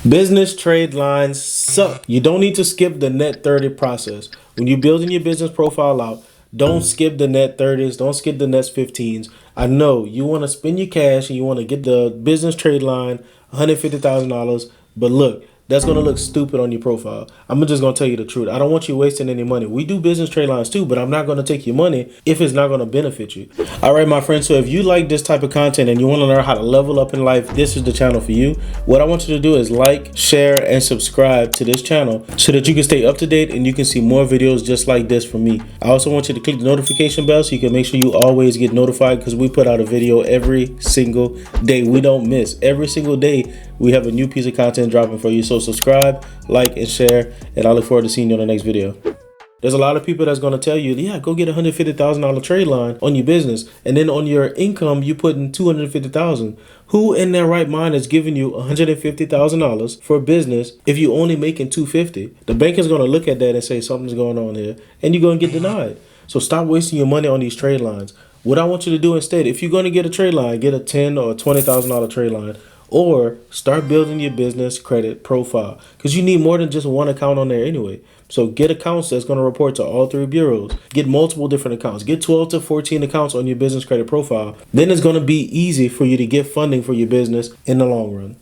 Business trade lines suck. You don't need to skip the net 30 process. When you're building your business profile out, don't skip the net 30s, don't skip the net 15s. I know you want to spend your cash and you want to get the business trade line $150,000, but look, that's going to look stupid on your profile. I'm just going to tell you the truth. I don't want you wasting any money. We do business trade lines too, but I'm not going to take your money if it's not going to benefit you. All right, my friends. So if you like this type of content and you want to learn how to level up in life, this is the channel for you. What I want you to do is like, share, and subscribe to this channel so that you can stay up to date and you can see more videos just like this from me. I also want you to click the notification bell so you can make sure you always get notified, because we put out a video every single day. We don't miss. Every single day we have a new piece of content dropping for you. So subscribe, like, and share, and I look forward to seeing you on the next video. There's a lot of people that's going to tell you, yeah, go get a $150,000 trade line on your business, and then on your income you put in $250,000. Who in their right mind is giving you $150,000 for a business if you only making $250? The bank is going to look at that and say something's going on here, and you're going to get denied. So stop wasting your money on these trade lines. What I want you to do instead, if you're going to get a trade line, get a $10,000 or $20,000 trade line, or start building your business credit profile, because you need more than just one account on there anyway. So get accounts that's going to report to all three bureaus. Get multiple different accounts. Get 12 to 14 accounts on your business credit profile. Then it's going to be easy for you to get funding for your business in the long run.